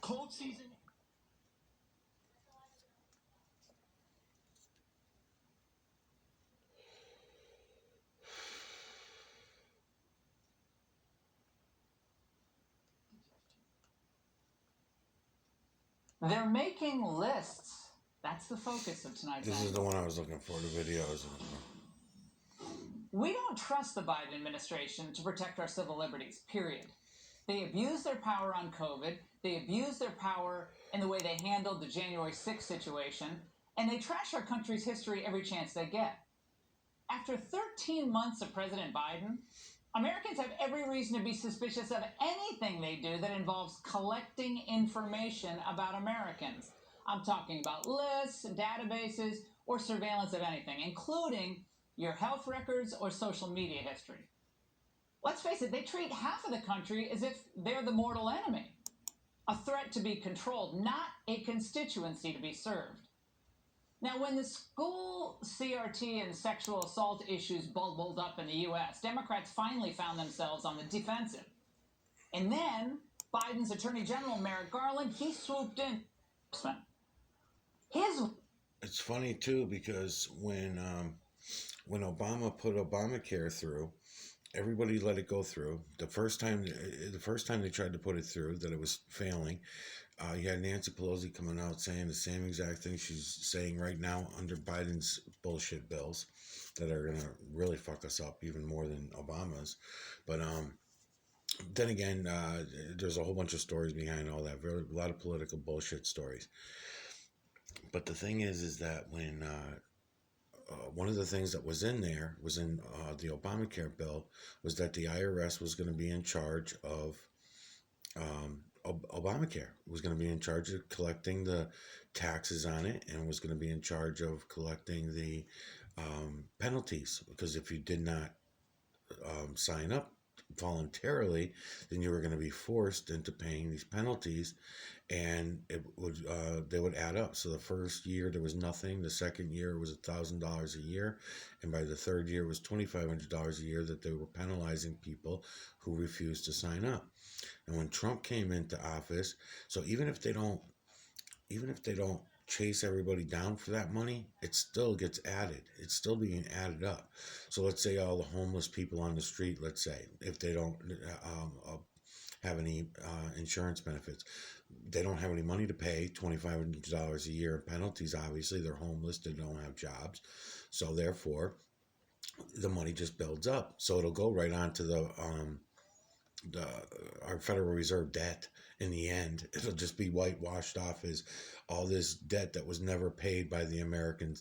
Cold season. They're making lists. That's the focus of tonight's This is angle. the one I was looking for, the videos. We don't trust the Biden administration to protect our civil liberties, period. They abuse their power on COVID. They abuse their power in the way they handled the January 6th situation. And they trash our country's history every chance they get. After 13 months of President Biden, Americans have every reason to be suspicious of anything they do that involves collecting information about Americans. I'm talking about lists, databases, or surveillance of anything, including your health records or social media history. Let's face it, they treat half of the country as if they're the mortal enemy, a threat to be controlled, not a constituency to be served. Now, when the school CRT and sexual assault issues bubbled up in the U.S., Democrats finally found themselves on the defensive. And then Biden's Attorney General, Merrick Garland, he swooped in. It's funny too because when Obama put Obamacare through, everybody let it go through. The first time they tried to put it through, that it was failing. You had Nancy Pelosi coming out saying the same exact thing she's saying right now under Biden's bullshit bills that are gonna really fuck us up even more than Obama's. But then again, there's a whole bunch of stories behind all that. A lot of political bullshit stories. But the thing is that when one of the things that was in there was in the Obamacare bill was that the IRS was going to be in charge of Obamacare. It was going to be in charge of collecting the taxes on it, and was going to be in charge of collecting the penalties, because if you did not sign up voluntarily, then you were going to be forced into paying these penalties, and they would add up. So the first year there was nothing. The second year it was $1,000 a year, and by the third year it was $2,500 a year that they were penalizing people who refused to sign up. And when Trump came into office, so even if they don't chase everybody down for that money, it still gets added. It's still being added up. So let's say all the homeless people on the street, let's say, if they don't have any insurance benefits, they don't have any money to pay $2,500 a year in penalties. Obviously, they're homeless, they don't have jobs. So therefore, the money just builds up. So it'll go right on to our Federal Reserve debt. In the end, it'll just be whitewashed off as all this debt that was never paid by the American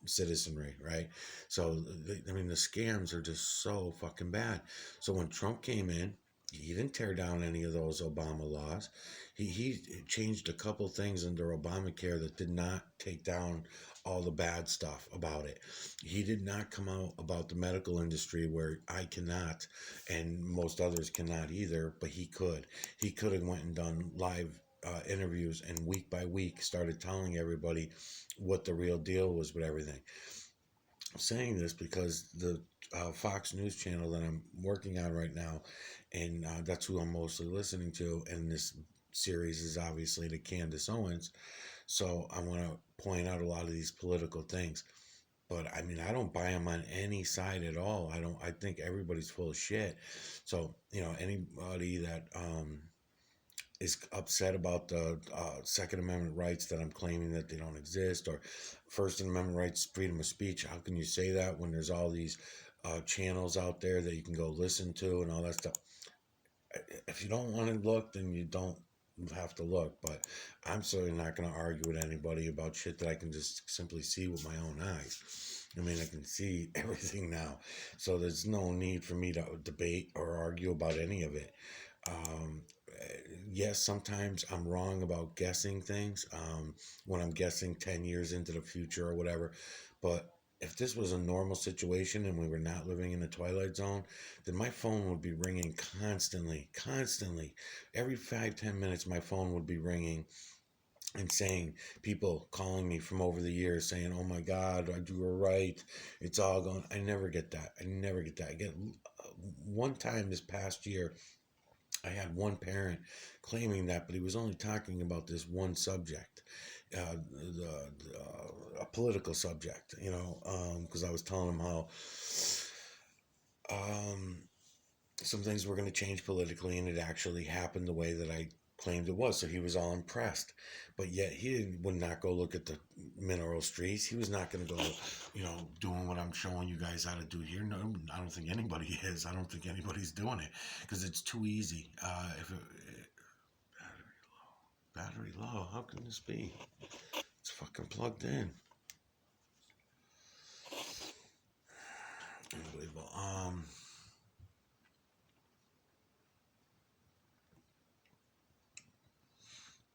citizenry, right? So, the scams are just so fucking bad. So when Trump came in, he didn't tear down any of those Obama laws. He changed a couple things under Obamacare that did not take down all the bad stuff about it. He did not come out about the medical industry, where I cannot and most others cannot either, but he could. He could have went and done live interviews, and week by week started telling everybody what the real deal was with everything. I'm saying this because the Fox News channel that I'm working on right now, and that's who I'm mostly listening to, and this series is obviously to Candace Owens. So I want to point out a lot of these political things. But I don't buy them on any side at all. I think everybody's full of shit. So, anybody that is upset about the Second Amendment rights that I'm claiming that they don't exist, or First Amendment rights, freedom of speech, how can you say that when there's all these channels out there that you can go listen to and all that stuff? If you don't want to look, then you don't have to look. But I'm certainly not going to argue with anybody about shit that I can just simply see with my own eyes. I can see everything now, so there's no need for me to debate or argue about any of it. Yes, sometimes I'm wrong about guessing things, when I'm guessing 10 years into the future or whatever. But if this was a normal situation and we were not living in the Twilight Zone, then my phone would be ringing constantly. Every 5-10 minutes, my phone would be ringing and saying, people calling me from over the years saying, "Oh my God, you were right. It's all gone." I never get that. I get one time this past year, I had one parent claiming that, but he was only talking about this one subject, a political subject, because I was telling him how um, some things were going to change politically, and it actually happened the way that I claimed it was. So he was all impressed, but yet would not go look at the mineral streets. He was not going to go, doing what I'm showing you guys how to do here. No, I don't think anybody is. I don't think anybody's doing it because it's too easy. Battery low. How can this be? It's fucking plugged in. Unbelievable.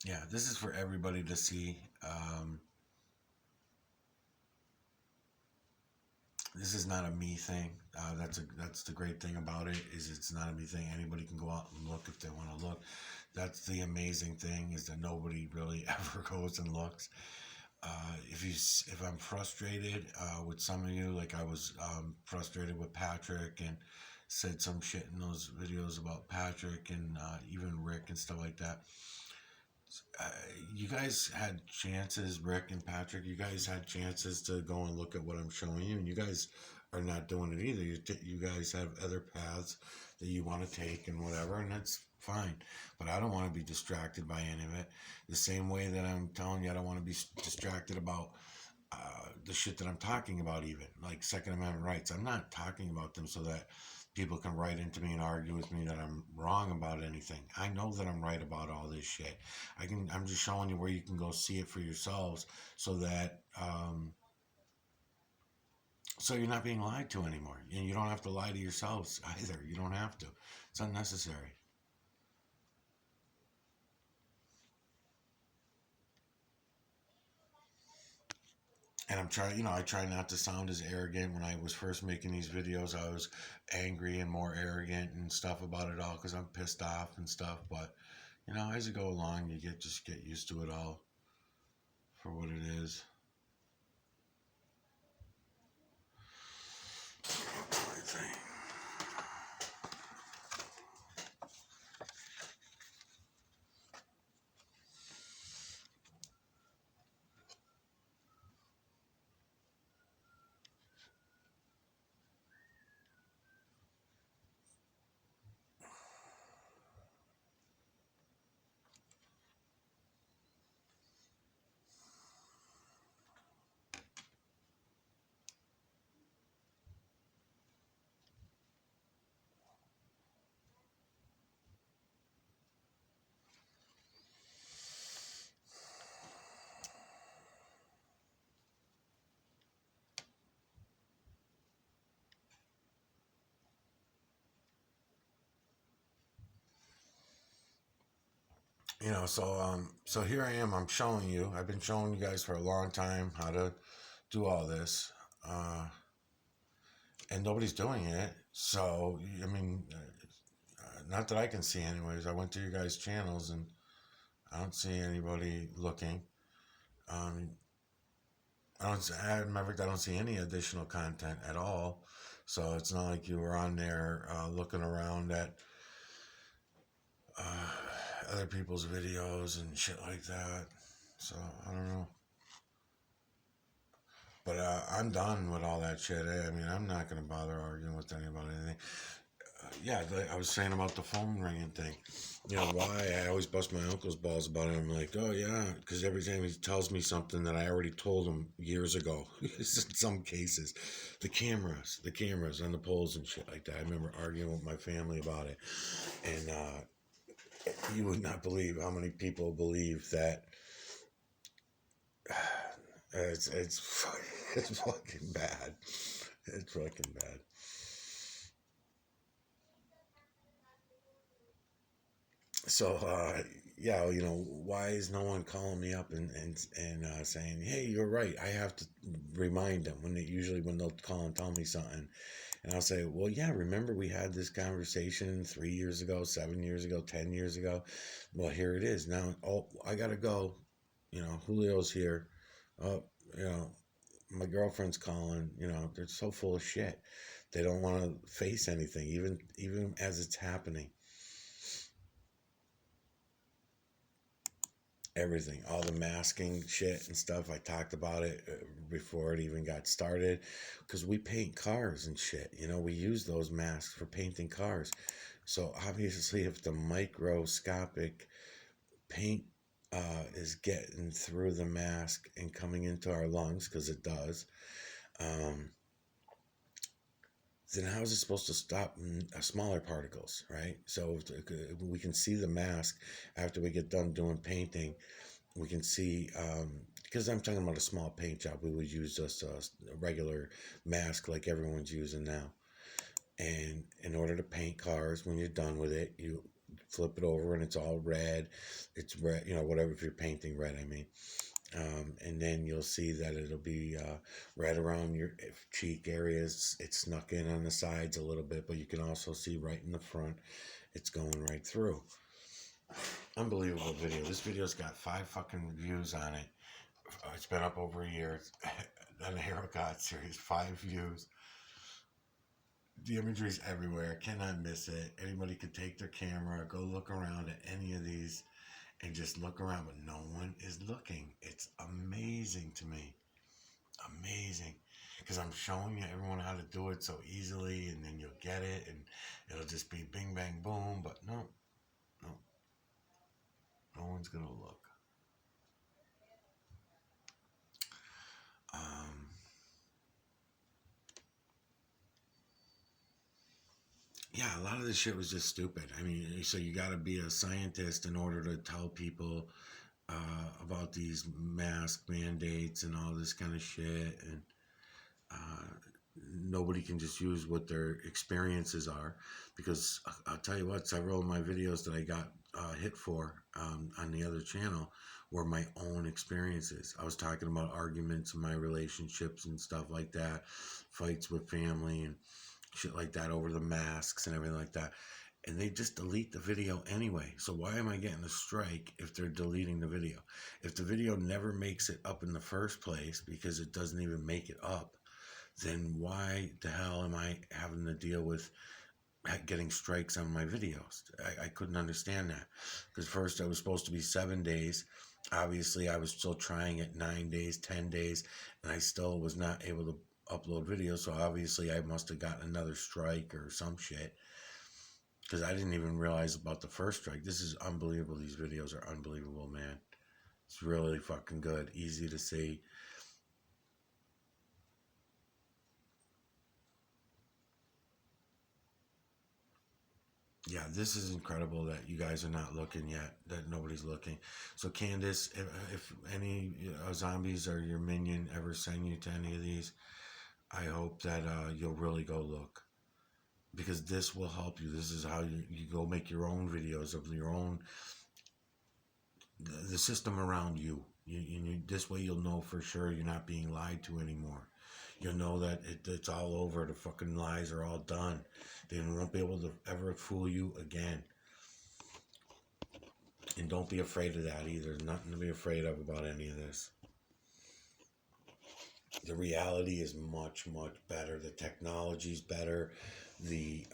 Yeah, this is for everybody to see. This is not a me thing. That's the great thing about it, is it's not a me thing. Anybody can go out and look if they want to look. That's the amazing thing, is that nobody really ever goes and looks. If I'm frustrated with some of you, like I was frustrated with Patrick and said some shit in those videos about Patrick and even Rick and stuff like that. You guys had chances, Rick and Patrick. You guys had chances to go and look at what I'm showing you, and you guys are not doing it either. You guys have other paths that you want to take and whatever, and that's fine. But I don't want to be distracted by any of it. The same way that I'm telling you, I don't want to be distracted about the shit that I'm talking about, even like Second Amendment rights. I'm not talking about them so that people can write into me and argue with me that I'm wrong about anything. I know that I'm right about all this shit. I'm just showing you where you can go see it for yourselves, so that so you're not being lied to anymore, and you don't have to lie to yourselves either. You don't have to. It's unnecessary. And I try not to sound as arrogant. When I was first making these videos, I was angry and more arrogant and stuff about it all because I'm pissed off and stuff. But, as you go along, you just get used to it all for what it is. So here I am. I'm showing you. I've been showing you guys for a long time how to do all this, and nobody's doing it. So not that I can see, anyways. I went to your guys' channels and I don't see anybody looking. I don't see any additional content at all. So it's not like you were on there looking around at other people's videos and shit like that. So I don't know. But I'm done with all that shit. I'm not going to bother arguing with anybody about anything. I was saying about the phone ringing thing. Why I always bust my uncle's balls about it. I'm like, oh yeah, because every time he tells me something that I already told him years ago, in some cases, the cameras on the poles and shit like that. I remember arguing with my family about it, and you would not believe how many people believe that. It's fucking bad. It's fucking bad. So why is no one calling me up and saying, hey, you're right, I have to remind them when they'll call and tell me something, and I'll say, well, yeah, remember we had this conversation 3 years ago, 7 years ago, 10 years ago. Well, here it is now. Oh, I gotta go. Julio's here. Oh, my girlfriend's calling. They're so full of shit. They don't want to face anything, even as it's happening. everything, all the masking shit and stuff. I talked about it before it even got started, because we paint cars and shit. You know, we use those masks for painting cars. So obviously, if the microscopic paint is getting through the mask and coming into our lungs, because it does, um, then how is it supposed to stop smaller particles, right? So we can see the mask after we get done doing painting. We can see, because I'm talking about a small paint job, we would use just a regular mask like everyone's using now. And in order to paint cars, when you're done with it, you flip it over and it's all red. It's red, you know, whatever, if you're painting red, I mean. And then you'll see that it'll be right around your cheek areas. It's snuck in on the sides a little bit, but you can also see right in the front. It's going right through. Unbelievable video. This video's got 5 fucking views on it. It's been up over a year. On the Hero God series, 5 views. The imagery's everywhere. Cannot miss it. Anybody could take their camera, go look around at any of these, and just look around, but no one is looking. It's amazing to me. Amazing. Because I'm showing you everyone how to do it so easily, and then you'll get it, and it'll just be bing, bang, boom. But no. No one's going to look. Yeah, a lot of this shit was just stupid. I mean, so you got to be a scientist in order to tell people about these mask mandates and all this kind of shit, and nobody can just use what their experiences are, because I'll tell you what, several of my videos that I got hit for on the other channel were my own experiences. I was talking about arguments in my relationships and stuff like that, fights with family and shit like that over the masks and everything like that. And they just delete the video anyway. So why am I getting a strike if they're deleting the video? If the video never makes it up in the first place because it doesn't even make it up, then why the hell am I having to deal with getting strikes on my videos? I couldn't understand that. Because first it was supposed to be 7 days. Obviously I was still trying it 9 days, 10 days, and I still was not able to upload videos. So obviously I must have gotten another strike or some shit, because I didn't even realize about the first strike. This is unbelievable. These videos are unbelievable, man. It's really fucking good. Easy to see. Yeah, this is incredible that you guys are not looking yet, that nobody's looking. So Candace, if any zombies or your minion ever send you to any of these, I hope that you'll really go look, because this will help you. This is how you go make your own videos of your own, the system around you. This way you'll know for sure you're not being lied to anymore. You'll know that it's all over. The fucking lies are all done. They won't be able to ever fool you again. And don't be afraid of that either. There's nothing to be afraid of about any of this. The reality is much, much better. The technology's better. The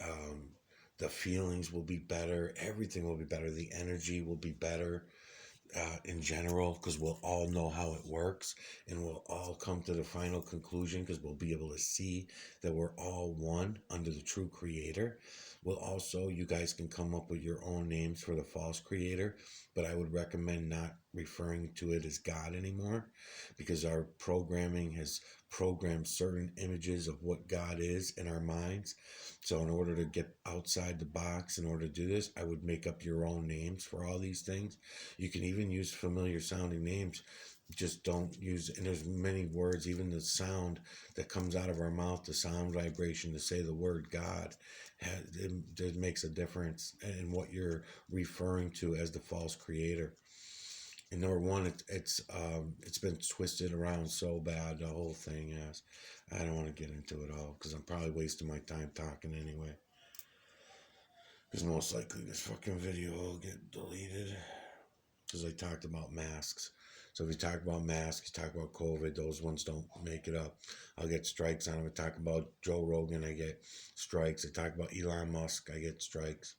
feelings will be better. Everything will be better. The energy will be better. In general, because we'll all know how it works, and we'll all come to the final conclusion, because we'll be able to see that we're all one under the true creator. We'll also, you guys can come up with your own names for the false creator, but I would recommend not referring to it as God anymore, because our programming has programmed certain images of what God is in our minds. So in order to get outside the box, in order to do this, I would make up your own names for all these things. You can even use familiar sounding names. Just don't use, and there's many words, even the sound that comes out of our mouth, the sound vibration to say the word God, it makes a difference in what you're referring to as the false creator. And number one, it's been twisted around so bad, the whole thing has. I don't want to get into it all, because I'm probably wasting my time talking anyway. Because most likely this fucking video will get deleted, because I talked about masks. So if you talk about masks, you talk about COVID, those ones don't make it up. I'll get strikes on them. I talk about Joe Rogan, I get strikes. I talk about Elon Musk, I get strikes.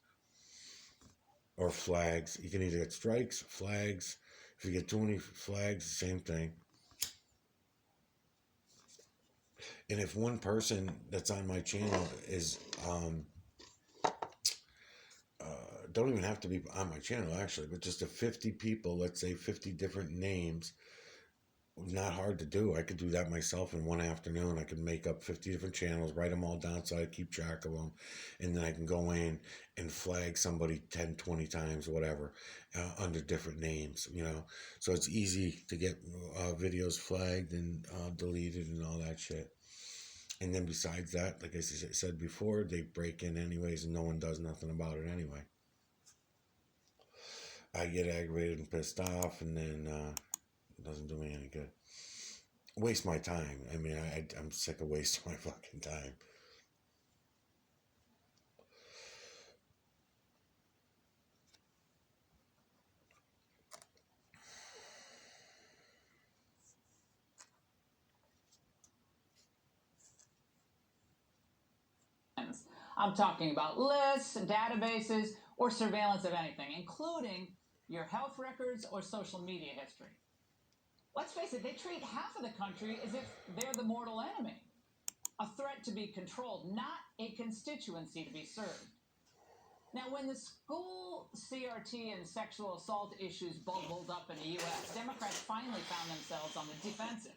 Or flags. You can either get strikes, flags. If you get too many flags, same thing. And if one person that's on my channel is don't even have to be on my channel actually, but just 50 people, let's say 50 different names, not hard to do. I could do that myself in one afternoon. I could make up 50 different channels, write them all down so I keep track of them, and then I can go in and flag somebody 10, 20 times, whatever, under different names, you know. So it's easy to get videos flagged and deleted and all that shit. And then besides that, like I said before, they break in anyways and no one does nothing about it anyway. I get aggravated and pissed off, and then it doesn't do me any good. Waste my time. I mean, I'm sick of wasting my fucking time. I'm talking about lists, databases, or surveillance of anything, including your health records or social media history. Let's face it, they treat half of the country as if they're the mortal enemy. A threat to be controlled, not a constituency to be served. Now, when the school CRT and sexual assault issues bubbled up in the U.S., Democrats finally found themselves on the defensive.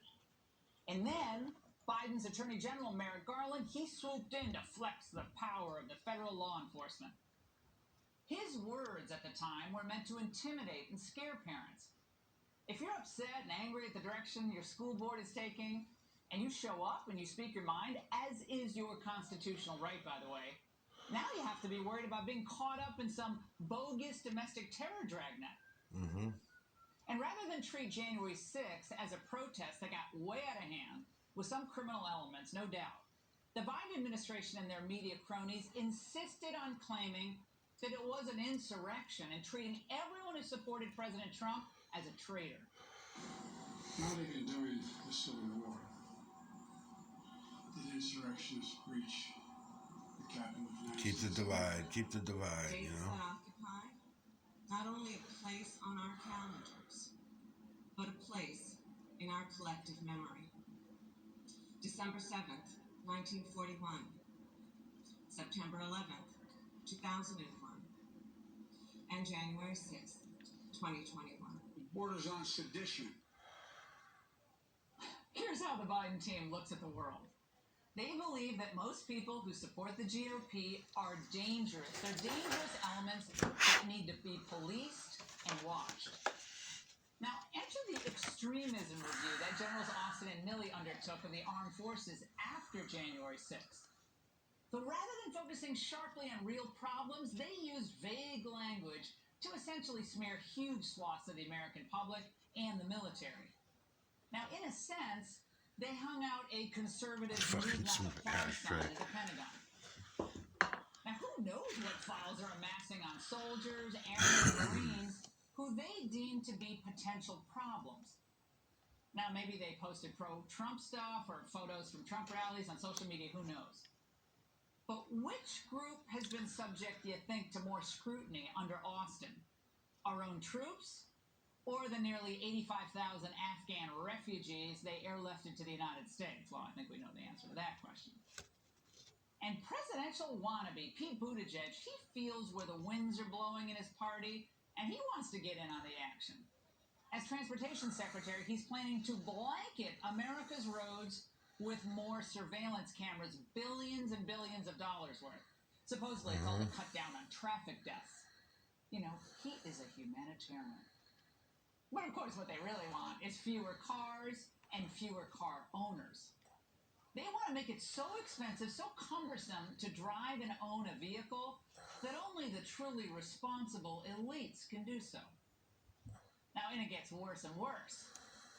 And then Biden's Attorney General Merrick Garland, he swooped in to flex the power of the federal law enforcement. His words at the time were meant to intimidate and scare parents. If you're upset and angry at the direction your school board is taking, and you show up and you speak your mind, as is your constitutional right, by the way, now you have to be worried about being caught up in some bogus domestic terror dragnet. Mm-hmm. And rather than treat January 6th as a protest that got way out of hand, with some criminal elements, no doubt, the Biden administration and their media cronies insisted on claiming that it was an insurrection and treating everyone who supported President Trump as a traitor. Not even during the Civil War did insurrectionists breach the Capitol of the United Keep the States. divide, Dates you know. that occupy not only a place on our calendars, but a place in our collective memory. December 7th, 1941. September 11th, 2001. And January 6th, 2021. Borders on sedition. Here's how the Biden team looks at the world. They believe that most people who support the GOP are dangerous. They're dangerous elements that need to be policed and watched. Now, enter the extremism review that Generals Austin and Milley undertook of the armed forces after January 6th. So rather than focusing sharply on real problems, they used vague language to essentially smear huge swaths of the American public and the military. Now, in a sense, they hung out a conservative Fucking move not smart apply sign ashtray. at the Pentagon. Now, who knows what files are amassing on soldiers, airmen, and Marines who they deem to be potential problems. Now, maybe they posted pro-Trump stuff or photos from Trump rallies on social media, who knows? But which group has been subject, do you think, to more scrutiny under Austin? Our own troops? Or the nearly 85,000 Afghan refugees they airlifted to the United States? Well, I think we know the answer to that question. And presidential wannabe Pete Buttigieg, he feels where the winds are blowing in his party, and he wants to get in on the action. As Transportation Secretary, he's planning to blanket America's roads with more surveillance cameras, billions and billions of dollars worth. Supposedly, it's all to cut down on traffic deaths. You know, he is a humanitarian. But of course, what they really want is fewer cars and fewer car owners. They want to make it so expensive, so cumbersome to drive and own a vehicle that only the truly responsible elites can do so. Now, and it gets worse and worse,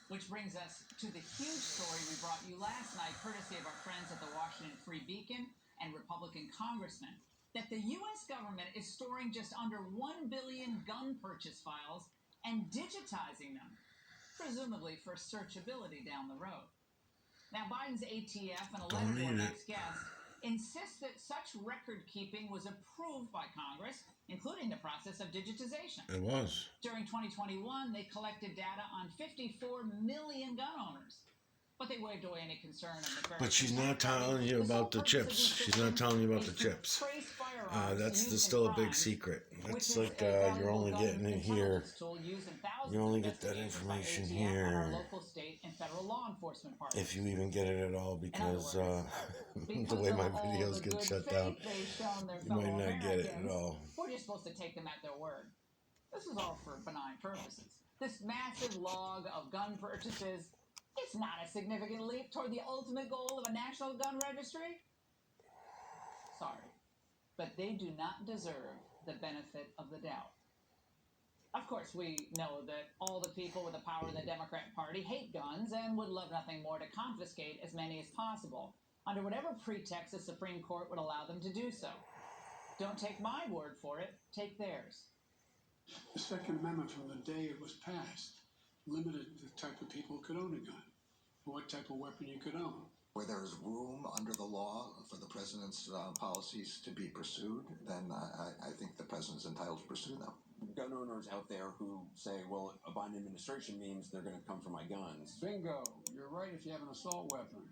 which brings us to the huge story we brought you last night, courtesy of our friends at the Washington Free Beacon and Republican congressmen, that the U.S. government is storing just under 1 billion gun purchase files and digitizing them, presumably for searchability down the road. Now, Biden's ATF and 11 more next guests insists that such record keeping was approved by Congress, including the process of digitization. It was. During 2021, they collected data on 54 million gun owners. But they waved away any concern of the But she's not telling you about the chips. She's not telling you about the chips. That's still a big secret. That's like you're only getting it here. You only get that information here. If you even get it at all, because the way my videos get shut down, you might not get it at all. We're just supposed to take them at their word. This is all for benign purposes. This massive log of gun purchases, it's not a significant leap toward the ultimate goal of a national gun registry. Sorry, but they do not deserve the benefit of the doubt. Of course, we know that all the people with the power in the Democrat Party hate guns and would love nothing more to confiscate as many as possible, under whatever pretext the Supreme Court would allow them to do so. Don't take my word for it, take theirs. The Second Amendment from the day it was passed limited the type of people who could own a gun, what type of weapon you could own. Where there is room under the law for the president's policies to be pursued, then I think the president's entitled to pursue them. Gun owners out there who say, well, a Biden administration means they're going to come for my guns. Bingo, you're right if you have an assault weapon.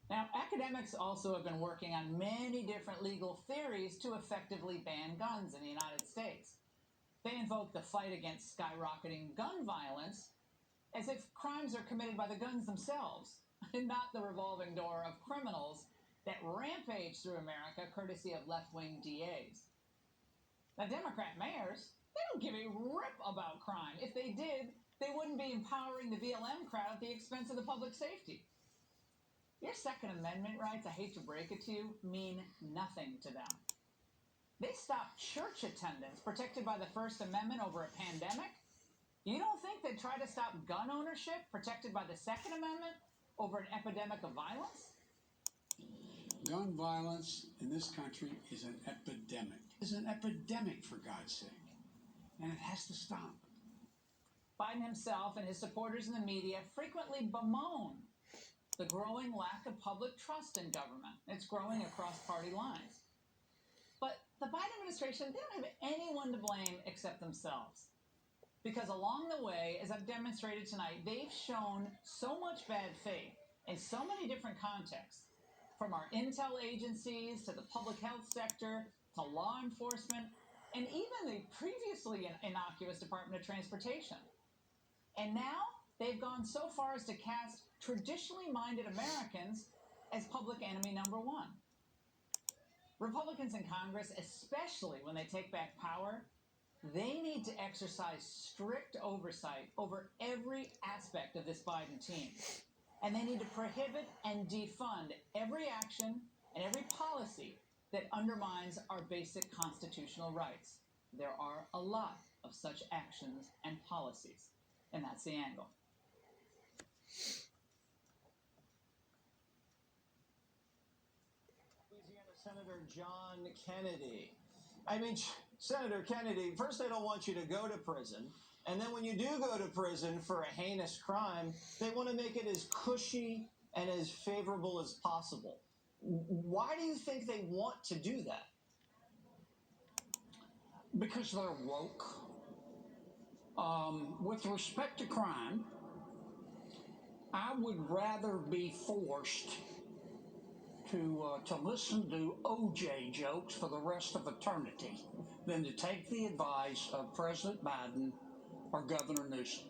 Now, academics also have been working on many different legal theories to effectively ban guns in the United States. They invoke the fight against skyrocketing gun violence as if crimes are committed by the guns themselves, and not the revolving door of criminals that rampage through America courtesy of left-wing DAs. Now, Democrat mayors, they don't give a rip about crime. If they did, they wouldn't be empowering the BLM crowd at the expense of the public safety. Your Second Amendment rights, I hate to break it to you, mean nothing to them. They stopped church attendance protected by the First Amendment over a pandemic. You don't think they'd try to stop gun ownership protected by the Second Amendment over an epidemic of violence? Gun violence in this country is an epidemic. It's an epidemic, for God's sake. And it has to stop. Biden himself and his supporters in the media frequently bemoan the growing lack of public trust in government. It's growing across party lines. But the Biden administration, they don't have anyone to blame except themselves. Because along the way, as I've demonstrated tonight, they've shown so much bad faith in so many different contexts, from our intel agencies to the public health sector to law enforcement, and even the previously innocuous Department of Transportation. And now they've gone so far as to cast traditionally minded Americans as public enemy number one. Republicans in Congress, especially when they take back power, they need to exercise strict oversight over every aspect of this Biden team. And they need to prohibit and defund every action and every policy that undermines our basic constitutional rights. There are a lot of such actions and policies, and that's the angle. Louisiana Senator John Kennedy. I mean, Senator Kennedy, first they don't want you to go to prison, and then when you do go to prison for a heinous crime, they want to make it as cushy and as favorable as possible. Why do you think they want to do that? Because they're woke. With respect to crime, I would rather be forced to listen to OJ jokes for the rest of eternity than to take the advice of President Biden or Governor Newsom.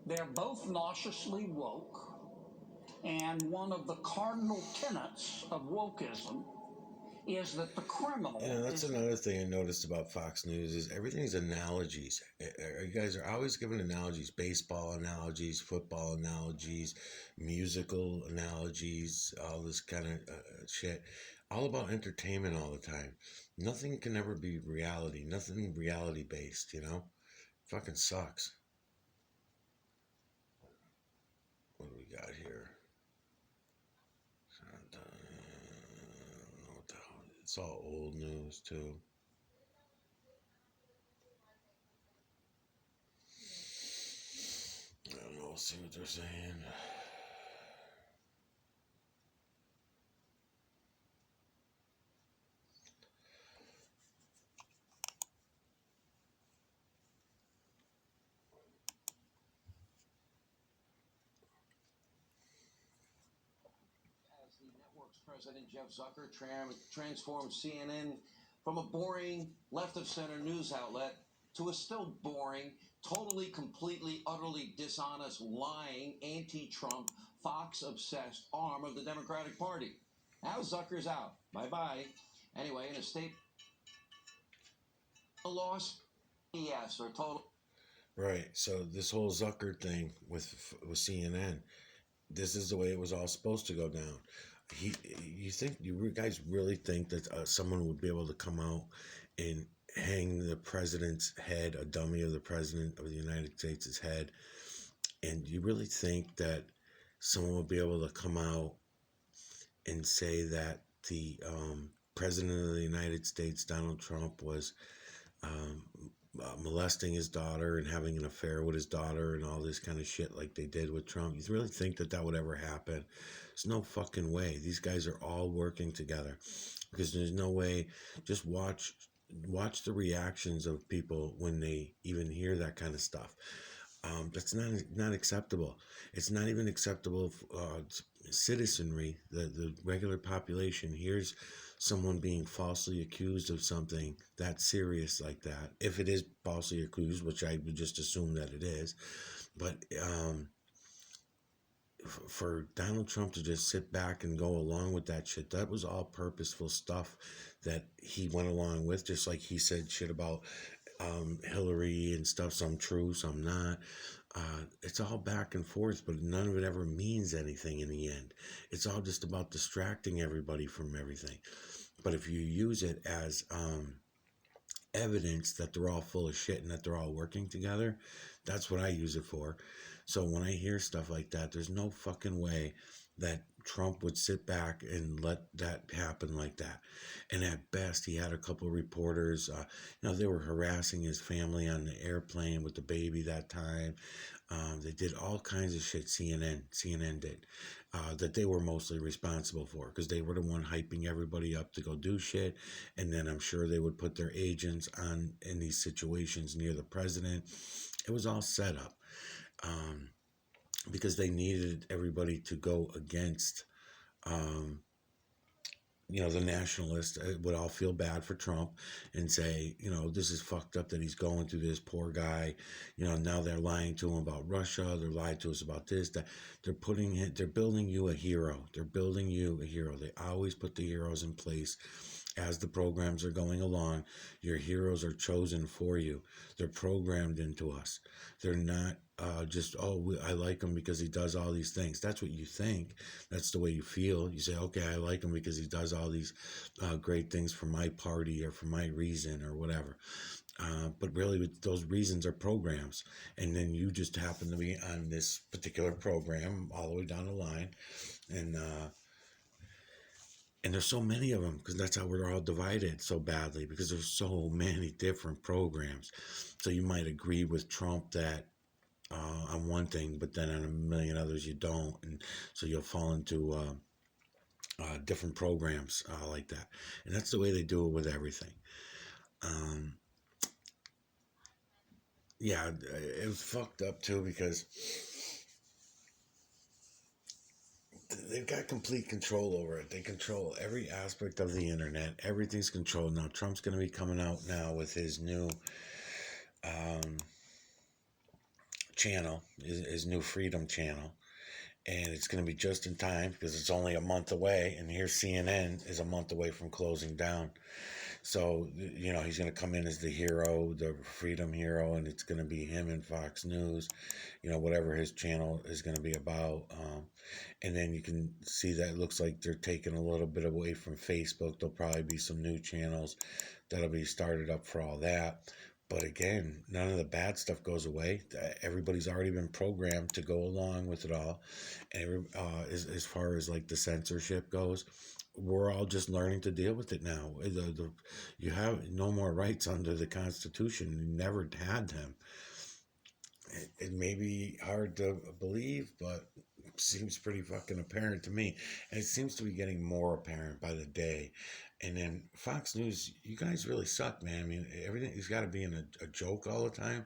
They're both nauseously woke, and one of the cardinal tenets of wokeism is that the criminal. Yeah, that's another thing I noticed about Fox News is everything's analogies. You guys are always giving analogies, baseball analogies, football analogies, musical analogies, all this kind of shit. All about entertainment all the time. Nothing can ever be reality. Nothing reality based, you know? Fucking sucks. What do we got here? It's all old news too. I don't know, see what they're saying. President Jeff Zucker transformed CNN from a boring left-of-center news outlet to a still boring, totally, completely, utterly dishonest, lying, anti-Trump, Fox-obsessed arm of the Democratic Party. Now Zucker's out. Bye-bye. Anyway, in a state loss, yes, or total. Right. So this whole Zucker thing with CNN, this is the way it was all supposed to go down. You guys really think that someone would be able to come out and hang the president's head, a dummy of the president of the United States' head, and you really think that someone would be able to come out and say that the president of the United States, Donald Trump, was molesting his daughter and having an affair with his daughter and all this kind of shit like they did with Trump? You really think that that would ever happen? There's no fucking way. These guys are all working together, because there's no way. Just watch the reactions of people when they even hear that kind of stuff. That's not acceptable. It's not even acceptable. Citizenry, the regular population, hears someone being falsely accused of something that serious like that. If it is falsely accused, which I would just assume that it is, but for Donald Trump to just sit back and go along with that shit, that was all purposeful stuff that he went along with, just like he said shit about Hillary and stuff, some true, some not. It's all back and forth, but none of it ever means anything in the end. It's all just about distracting everybody from everything. But if you use it as evidence that they're all full of shit and that they're all working together, that's what I use it for. So when I hear stuff like that, there's no fucking way that Trump would sit back and let that happen like that. And at best, he had a couple of reporters, they were harassing his family on the airplane with the baby that time. They did all kinds of shit, CNN did, that they were mostly responsible for, because they were the one hyping everybody up to go do shit. And then I'm sure they would put their agents in these situations near the president. It was all set up. Because they needed everybody to go against, the nationalists would all feel bad for Trump and say, this is fucked up that he's going through this, poor guy. Now they're lying to him about Russia. They're lying to us about this, that. They're building you a hero. They're building you a hero. They always put the heroes in place. As the programs are going along, your heroes are chosen for you. They're programmed into us. They're not just, I like him because he does all these things. That's what you think. That's the way you feel. You say, okay, I like him because he does all these great things for my party or for my reason or whatever. But really, those reasons are programs. And then you just happen to be on this particular program all the way down the line. And there's so many of them, because that's how we're all divided so badly, because there's so many different programs. So you might agree with Trump that on one thing, but then on a million others you don't. And so you'll fall into different programs like that. And that's the way they do it with everything. It was fucked up too, because they've got complete control over it. They control every aspect of the internet. Everything's controlled. Now Trump's going to be coming out now with his new channel, his new Freedom channel. And it's going to be just in time, because it's only a month away. And here CNN is a month away from closing down. So, he's going to come in as the hero, the freedom hero, and it's going to be him and Fox News, whatever his channel is going to be about. And then you can see that it looks like they're taking a little bit away from Facebook. There'll probably be some new channels that'll be started up for all that. But again, none of the bad stuff goes away. Everybody's already been programmed to go along with it all. And as far as like the censorship goes, we're all just learning to deal with it now. You have no more rights under the Constitution. You never had them. It may be hard to believe, but it seems pretty fucking apparent to me. And it seems to be getting more apparent by the day. And then Fox News, you guys really suck, man. I mean, everything's got to be in a joke all the time.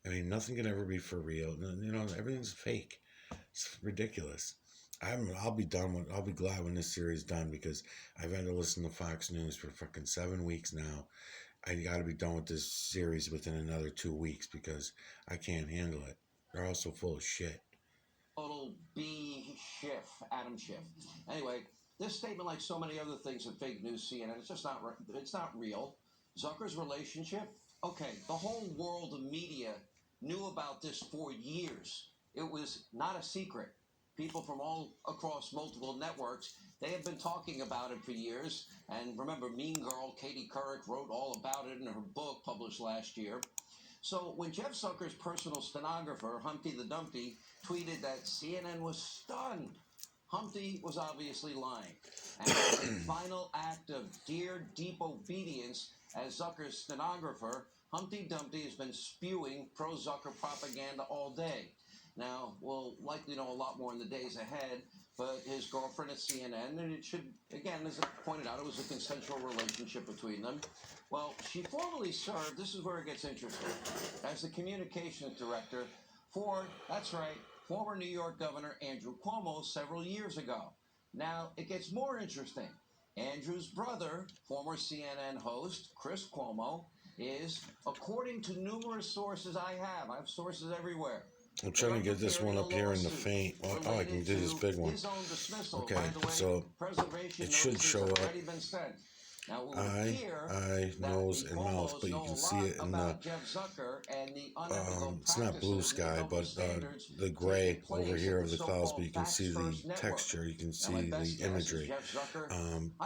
I mean, nothing can ever be for real. Everything's fake. It's ridiculous. I'll be done with. I'll be glad when this series is done because I've had to listen to Fox News for fucking 7 weeks now. I got to be done with this series within another 2 weeks because I can't handle it. They're also full of shit. Total B Schiff, Adam Schiff. Anyway, this statement, like so many other things in fake news, CNN, it's just not. It's not real. Zucker's relationship. Okay, the whole world of media knew about this for years. It was not a secret. People from all across multiple networks, they have been talking about it for years. And remember, Mean Girl, Katie Couric, wrote all about it in her book published last year. So when Jeff Zucker's personal stenographer, Humpty the Dumpty, tweeted that CNN was stunned, Humpty was obviously lying. And as a final act of deep obedience as Zucker's stenographer, Humpty Dumpty has been spewing pro-Zucker propaganda all day. Now, we'll likely know a lot more in the days ahead, but his girlfriend at CNN, and it should, again, as I pointed out, it was a consensual relationship between them. Well, she formerly served, this is where it gets interesting, as the communications director for, that's right, former New York Governor Andrew Cuomo several years ago. Now, it gets more interesting. Andrew's brother, former CNN host Chris Cuomo, is, according to numerous sources I have sources everywhere. I'm trying to get this one up here in the faint. Oh, I can do this big one. Okay, so it should show up. Eye, nose, and mouth, but you can see it in the, it's not blue sky, but the gray over here of the clouds, but you can see the texture, you can see the imagery.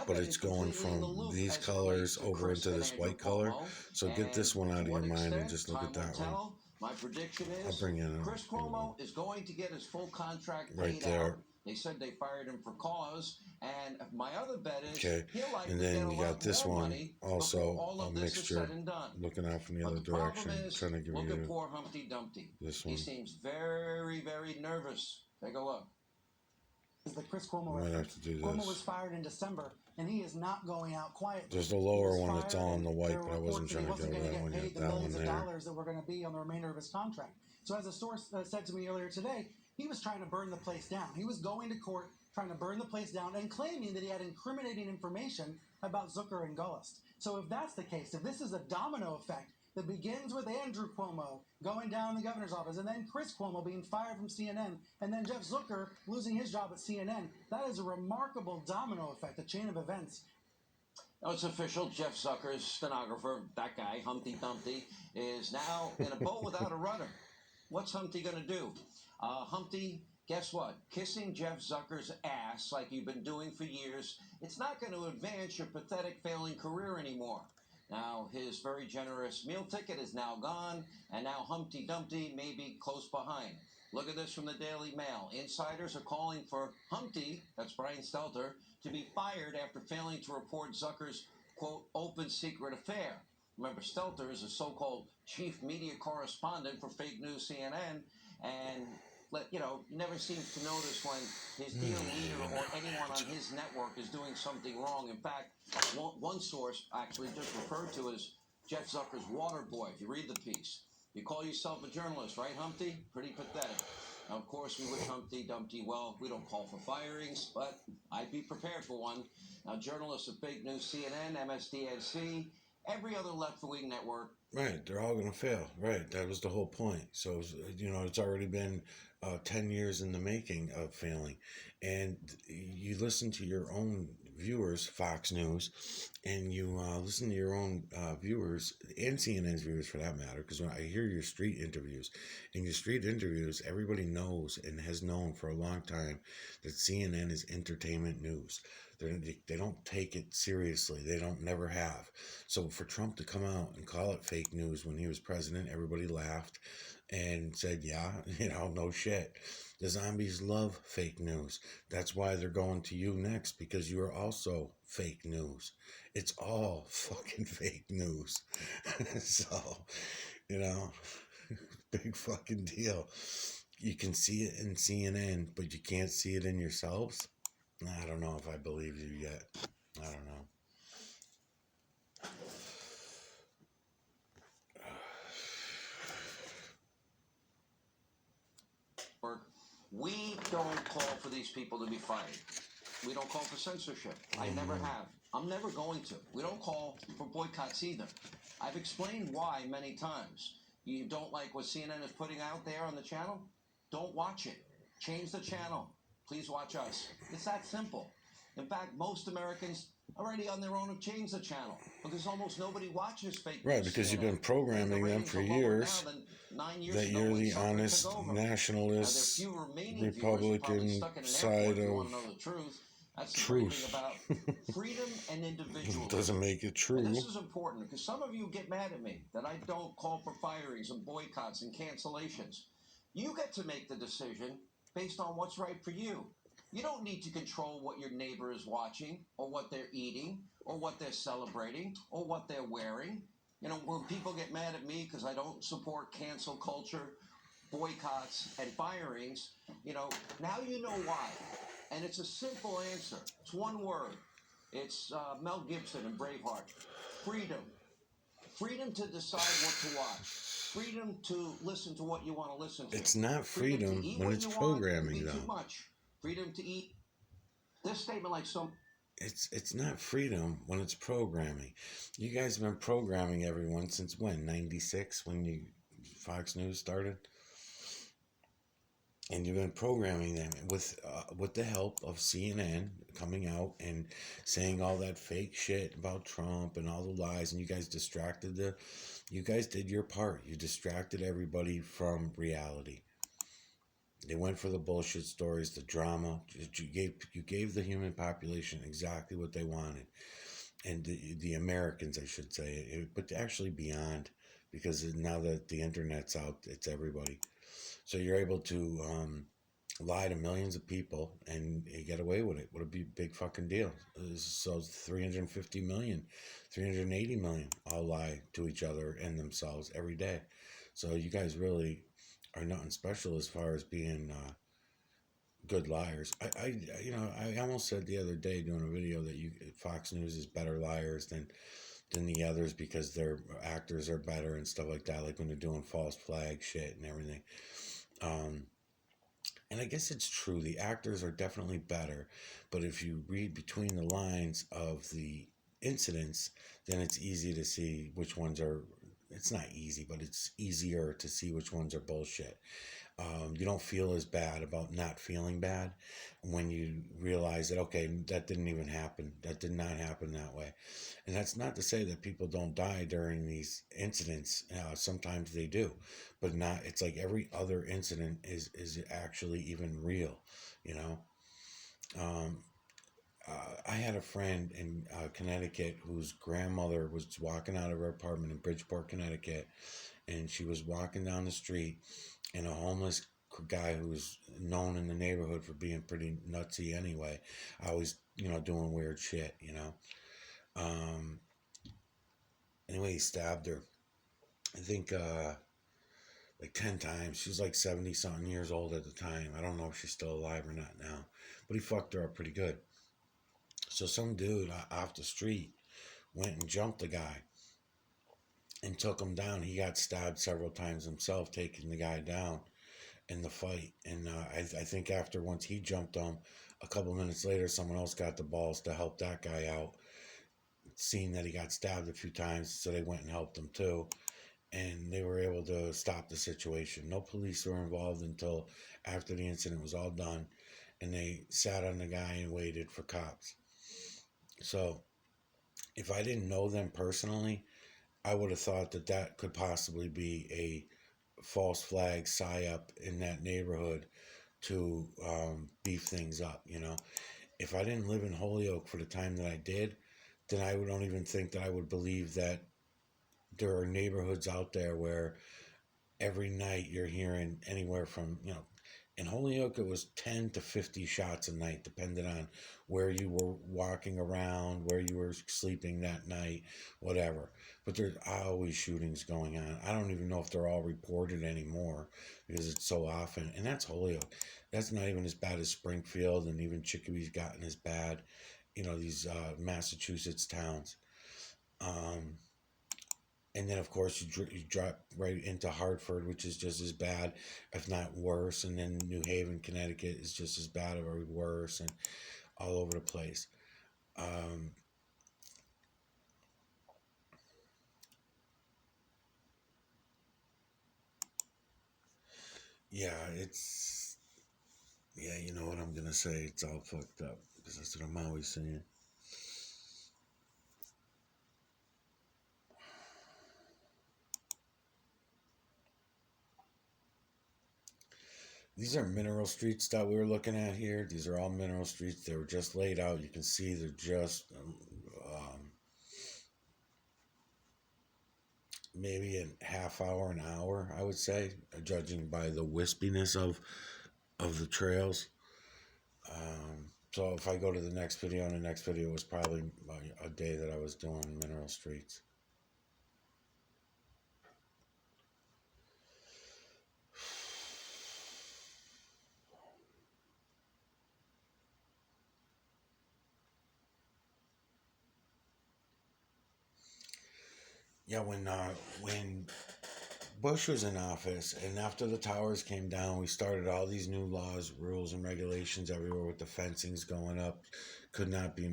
But it's going from these colors over into this white color. So get this one out of your mind and just look at that one. My prediction is I'll bring in Chris Cuomo is going to get his full contract right paid there. out. They said they fired him for cause, and my other bet is okay. And then you got this one also a mixture, looking out from the other direction, trying to give look you at poor Humpty Dumpty. This one. He seems very, very nervous. Take a look. The Chris Cuomo Might have to do Cuomo this. was fired in December, and he is not going out quietly. There's the lower one that's all in the white, but I wasn't trying to go to that one yet. the That one millions of there. dollars that were going to be on the remainder of his contract. So as a source said to me earlier today, he was trying to burn the place down. He was going to court trying to burn the place down and claiming that he had incriminating information about Zucker and Gullist. So if that's the case, if this is a domino effect that begins with Andrew Cuomo going down the governor's office, and then Chris Cuomo being fired from CNN, and then Jeff Zucker losing his job at CNN, that is a remarkable domino effect, a chain of events. Oh, it's official. Jeff Zucker's stenographer, that guy, Humpty Dumpty, is now in a boat without a rudder. What's Humpty going to do? Humpty, guess what? Kissing Jeff Zucker's ass like you've been doing for years, it's not going to advance your pathetic failing career anymore. Now, his very generous meal ticket is now gone, and now Humpty Dumpty may be close behind. Look at this from the Daily Mail. Insiders are calling for Humpty, that's Brian Stelter, to be fired after failing to report Zucker's, quote, open secret affair. Remember, Stelter is a so-called chief media correspondent for fake news CNN, and never seems to notice when his dear leader or anyone on his network is doing something wrong. In fact, one source actually just referred to as Jeff Zucker's water boy. If you read the piece, you call yourself a journalist, right, Humpty? Pretty pathetic. Now, of course, we wish Humpty Dumpty well. We don't call for firings, but I'd be prepared for one. Now, journalists of fake news, CNN, MSDNC, every other left-wing network. Right, they're all going to fail. Right, that was the whole point. So, it's already been 10 years in the making of failing. And you listen to your own viewers, Fox News, and you listen to your own viewers, and CNN's viewers for that matter, because when I hear your street interviews, in your street interviews, everybody knows and has known for a long time that CNN is entertainment news. They don't take it seriously. They never have. So for Trump to come out and call it fake news when he was president, everybody laughed and said, yeah, no shit. The zombies love fake news. That's why they're going to you next, because you are also fake news. It's all fucking fake news. So, big fucking deal. You can see it in CNN, but you can't see it in yourselves. I don't know if I believe you yet. I don't know. We don't call for these people to be fired. We don't call for censorship. I never have. I'm never going to. We don't call for boycotts either. I've explained why many times. You don't like what CNN is putting out there on the channel? Don't watch it. Change the channel. Please watch us. It's that simple. In fact, most Americans already on their own have changed the channel because almost nobody watches fake news. Right, because you've been programming them for years that you're the honest nationalist Republican side of truth. About freedom and individualism. Doesn't make it true. And this is important because some of you get mad at me that I don't call for firings and boycotts and cancellations. You get to make the decision based on what's right for you. You don't need to control what your neighbor is watching or what they're eating or what they're celebrating or what they're wearing. You know, when people get mad at me because I don't support cancel culture, boycotts, and firings, you know, now you know why. And it's a simple answer. It's one word. It's Mel Gibson in Braveheart. Freedom. Freedom to decide what to watch. Freedom to listen to what you want to listen to. It's not freedom when it's programming, though. Too much. Freedom to eat. This statement, like some. It's not freedom when it's programming. You guys have been programming everyone since when? 96 when Fox News started? And you've been programming them with the help of CNN coming out and saying all that fake shit about Trump and all the lies, and you guys you guys did your part. You distracted everybody from reality. They went for the bullshit stories, the drama. You gave the human population exactly what they wanted, and the Americans, I should say, but actually beyond, because now that the internet's out, it's everybody. So you're able to lie to millions of people, and you get away with it. What a big fucking deal. So 350 million, 380 million all lie to each other and themselves every day. So you guys really are nothing special as far as being good liars. I almost said the other day doing a video that Fox News is better liars than the others because their actors are better and stuff like that, like when they're doing false flag shit and everything. And I guess it's true. The actors are definitely better, but if you read between the lines of the incidents, then it's easy to see which ones are. It's not easy, but it's easier to see which ones are bullshit. You don't feel as bad about not feeling bad when you realize that, okay, that didn't even happen. That did not happen that way. And that's not to say that people don't die during these incidents. Sometimes they do, but not. It's like every other incident is actually even real, you know. I had a friend in Connecticut whose grandmother was walking out of her apartment in Bridgeport, Connecticut, and she was walking down the street, and a homeless guy who's known in the neighborhood for being pretty nutsy anyway, always, doing weird shit, Anyway, he stabbed her, I think, like 10 times. She was like 70-something years old at the time. I don't know if she's still alive or not now, but he fucked her up pretty good. So some dude off the street went and jumped the guy and took him down. He got stabbed several times himself, taking the guy down in the fight. And I think after once he jumped him, a couple minutes later, someone else got the balls to help that guy out, seeing that he got stabbed a few times. So they went and helped him too. And they were able to stop the situation. No police were involved until after the incident was all done. And they sat on the guy and waited for cops. So if I didn't know them personally, I would have thought that could possibly be a false flag psyop in that neighborhood to beef things up, If I didn't live in Holyoke for the time that I did, then I don't even think that I would believe that there are neighborhoods out there where every night you're hearing anywhere from, in Holyoke, it was 10 to 50 shots a night, depending on where you were walking around, where you were sleeping that night, whatever. But there's always shootings going on. I don't even know if they're all reported anymore because it's so often. And that's Holyoke. That's not even as bad as Springfield, and even Chicopee gotten as bad, these Massachusetts towns. And then, of course, you drop right into Hartford, which is just as bad, if not worse. And then New Haven, Connecticut is just as bad or worse, and all over the place. Yeah, you know what I'm going to say. It's all fucked up because that's what I'm always saying. These are mineral streets that we were looking at here. These are all mineral streets. They were just laid out. You can see they're just maybe a half hour, an hour, I would say, judging by the wispiness of the trails. So if I go to the next video, and the next video was probably a day that I was doing mineral streets. Yeah, when Bush was in office, and after the towers came down, we started all these new laws, rules, and regulations everywhere with the fencings going up. Could not be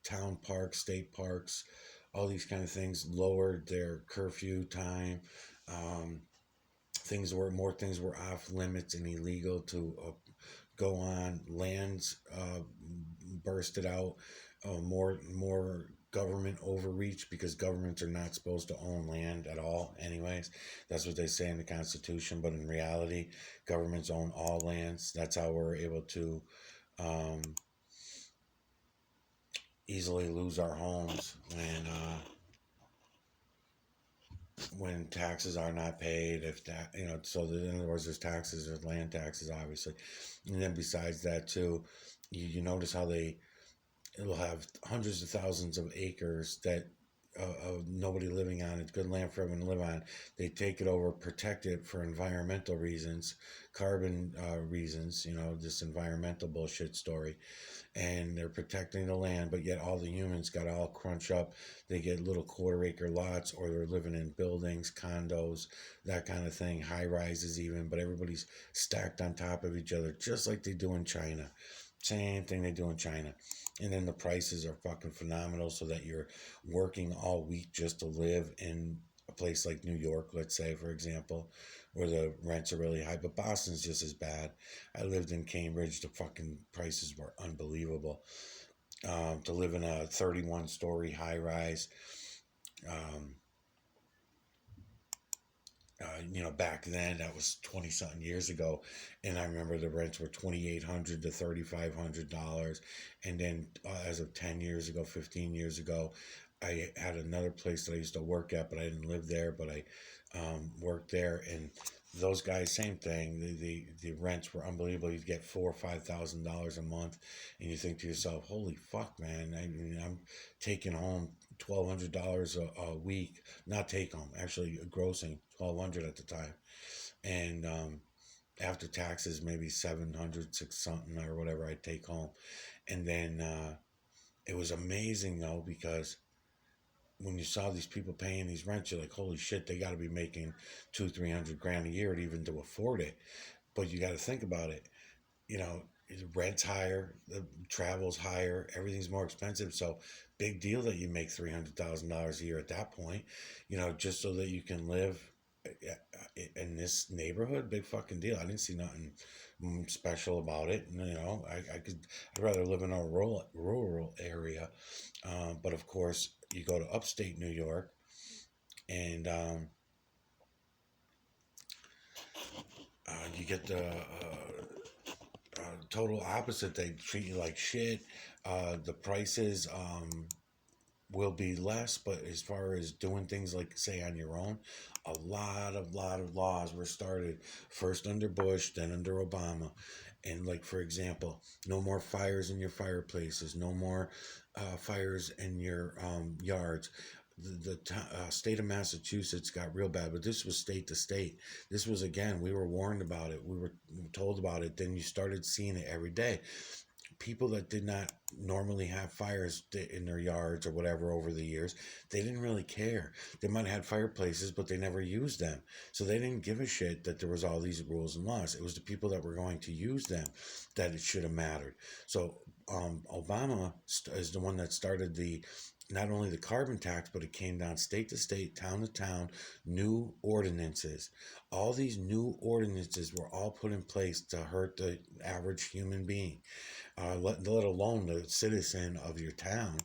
town parks, state parks, all these kind of things. Lowered their curfew time. More things were off limits and illegal to go on. Lands bursted out. More government overreach, because governments are not supposed to own land at all anyways. That's what they say in the Constitution, but in reality, governments own all lands. That's how we're able to easily lose our homes when taxes are not paid. If that, so in other words, there's taxes, there's land taxes, obviously. And then besides that too, you notice how it'll have hundreds of thousands of acres that of nobody living on. It's good land for everyone to live on. They take it over, protect it for environmental reasons, carbon reasons, this environmental bullshit story. And they're protecting the land, but yet all the humans got to all crunch up. They get little quarter-acre lots, or they're living in buildings, condos, that kind of thing, high rises even, but everybody's stacked on top of each other, just like they do in China. Same thing they do in China. And then the prices are fucking phenomenal, so that you're working all week just to live in a place like New York, let's say, for example, where the rents are really high. But Boston's just as bad. I lived in Cambridge. The fucking prices were unbelievable. To live in a 31-story high-rise, back then, that was 20-something years ago, and I remember the rents were $2,800 to $3,500, and then as of 10 years ago, 15 years ago, I had another place that I used to work at, but I didn't live there, but I worked there, and those guys, same thing. The rents were unbelievable. You'd get $4,000 or $5,000 a month, and you think to yourself, "Holy fuck, man! I'm taking home $1,200 a week, not take home, actually grossing $1,200 at the time, and after taxes, maybe $700, six something or whatever I take home." And then it was amazing though, because when you saw these people paying these rents, you're like, holy shit, they got to be making $200-300 grand a year even to afford it. But you got to think about it. The rent's higher, the travel's higher, everything's more expensive. So big deal that you make $300,000 a year at that point, just so that you can live in this neighborhood. Big fucking deal. I didn't see nothing special about it. I'd rather live in a rural area. But of course, you go to upstate New York, and you get the total opposite. They treat you like shit. The prices will be less, but as far as doing things like, say, on your own, a lot of laws were started first under Bush, then under Obama. And like, for example, no more fires in your fireplaces, no more fires in your yards. The state of Massachusetts got real bad, but this was state to state. This was, again, we were warned about it. We were told about it. Then you started seeing it every day. people that did not normally have fires in their yards or whatever over the years, they didn't really care. They might have had fireplaces, but they never used them. So they didn't give a shit that there was all these rules and laws. It was the people that were going to use them that it should have mattered. So Obama is the one that started not only the carbon tax, but it came down state to state, town to town, new ordinances. All these new ordinances were all put in place to hurt the average human being, let alone the citizen of your town.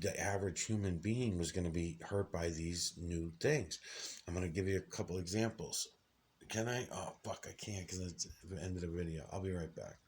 The average human being was going to be hurt by these new things. I'm going to give you a couple examples. Can I? Oh, fuck, I can't because it's the end of the video. I'll be right back.